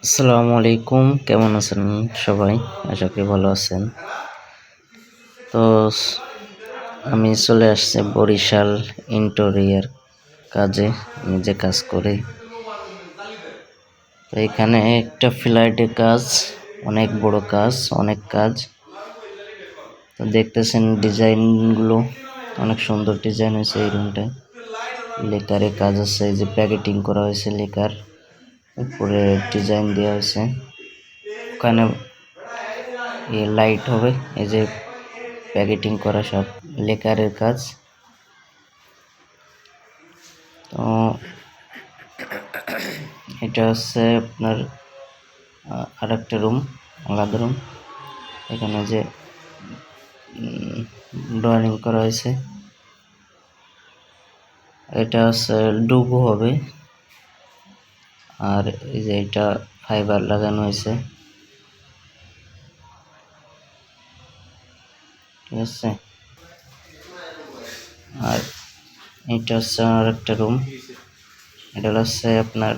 আসসালামু আলাইকুম, কেমন আছেন সবাই? আশা করি ভালো আছেন। তো আমি চলে আসছি বরিশাল ইন্টেরিয়র কাজে। আমি যে কাজ করি, তো এখানে একটা ফ্ল্যাটে কাজ, অনেক বড় কাজ, অনেক কাজ। তো দেখতেছেন ডিজাইনগুলো, অনেক সুন্দর ডিজাইন হয়েছে এই রুমটায়। লেকারে কাজ আছে, এই যে প্যাকেটিং করা হয়েছে লেকার, উপরে ডিজাইন দেওয়া হয়েছে। ওখানে লাইট হবে, এই যে প্যাকেটিং করা সব লেকারের কাজ। তো এটা হচ্ছে আপনার আরেকটা রুম, আলাদা রুম। এখানে যে ড্রয়িং করা হয়েছে, এটা হচ্ছে ডুবো হবে। আর এই যে এটা ফাইবার লাগানো হয়েছে, ঠিক আছে। আর এটা হচ্ছে আর একটা রুম, এটা হচ্ছে আপনার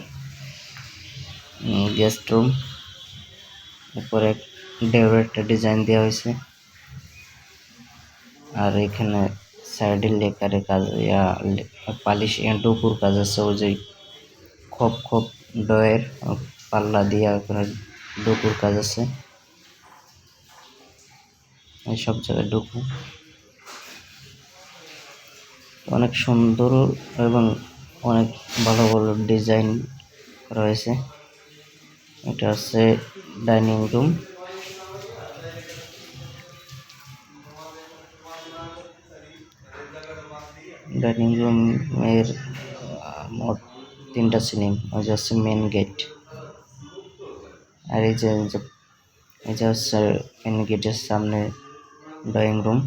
গেস্ট রুম। উপরে ডেওরের একটা ডিজাইন দেওয়া হয়েছে। আর এখানে সাইডে লেকারে কাজ, পালিশ ডুকুর কাজ আছে। ওই যে খোপ খোপ ডয়ের পাল্লা দিয়া ওখানে ডুকুর কাজ আছে, এই সব জায়গায় ডুকু। অনেক সুন্দর এবং অনেক ভালো ভালো ডিজাইন রয়েছে। এটা হচ্ছে ডাইনিং রুম। ডাইনিং রুমের মোট 3টা সিলিং, ওই যে হচ্ছে মেন গেট। আর এই যে হচ্ছে মেন গেটের সামনে ড্রয়িং রুম।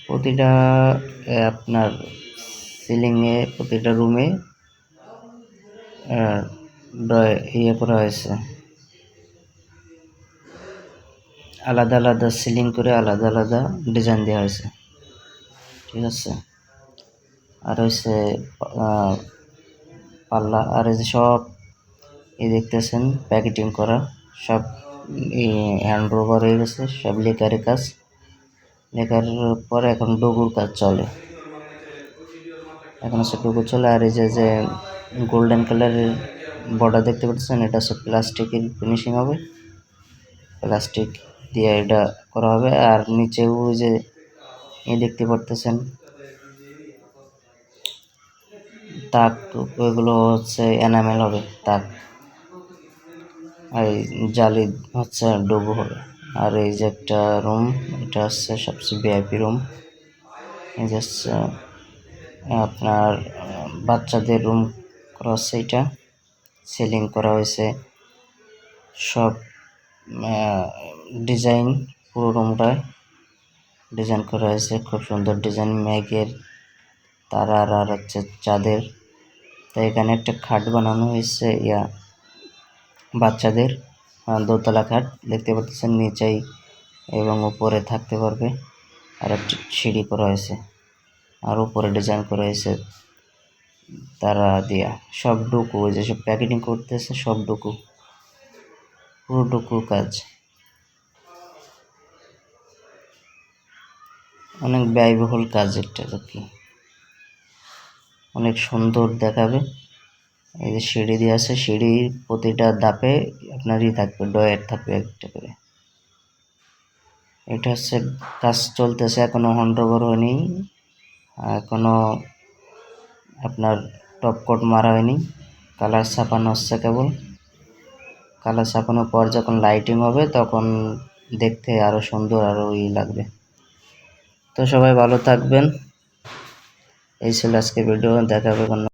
প্রতিটা আপনার সিলিংয়ে, প্রতিটা রুমে ইয়ে করা হয়েছে, আলাদা আলাদা সিলিং করে আলাদা আলাদা ডিজাইন দেওয়া হয়েছে, ঠিক আছে। আর হচ্ছে পাল্লা, আর এই যে সব দেখতেছেন প্যাকেটিং করা সব হ্যান্ড ওভার হয়ে গেছে, সব লেকারের কাজ। লেকার পরে এখন ডুগুর কাজ চলে, এখন হচ্ছে ডুগু চলে। আর এই যে গোল্ডেন কালারের বর্ডার দেখতে পাচ্ছেন, এটা হচ্ছে প্লাস্টিকের ফিনিশিং হবে, প্লাস্টিক দিয়ে এটা করা হবে। আর নিচেও যে দেখতে পারতেছেন তাক, ওইগুলো হচ্ছে এনামেল হবে তাক, আর জালি হচ্ছে ডুবো হবে। আর এই যে একটা রুম, এটা হচ্ছে সবচেয়ে ভিআইপি রুম। এই যে আপনার বাচ্চাদের রুম করা হচ্ছে, এটা সিলিং করা হয়েছে সব ডিজাইন, পুরো রুমটায় ডিজাইন করা হয়েছে, খুব সুন্দর ডিজাইন, মেঘের তারা আর হচ্ছে চাঁদের। তো এখানে একটা খাট বানানো হয়েছে, বাচ্চাদের দোতলা খাট দেখতে পাচ্ছেন, নিচেই এবং উপরে থাকতে পারবে। আর একটা সিঁড়ি করা হয়েছে, আর উপরে ডিজাইন করা হয়েছে তারা দিয়া। সব ডুকু, ওই যে সব প্যাকেটিং করতেছে, সব ডুকু, পুরো ডুকু কাজ। অনেক ব্যয়বহুল কাজ এটা, কি অনেক সুন্দর দেখাবে। এই যে সিঁড়ি দিয়ে আছে, সিঁড়ির প্রতিটা ধাপে আপনারই থাকবে, ডয়ের থাকবে একটা করে। এটা হচ্ছে কাজ চলতেছে, এখনো হ্যান্ডওভার হয়নি, এখনো আপনার টপ কোট মারা হয়নি, কালার ছাপানো হচ্ছে কেবল। কালার ছাপানোর পর যখন লাইটিং হবে তখন দেখতে আরো সুন্দর, আরো লাগবে। তো সবাই ভালো থাকবেন, এই ছিল আজকে ভিডিও, দেখা হবে।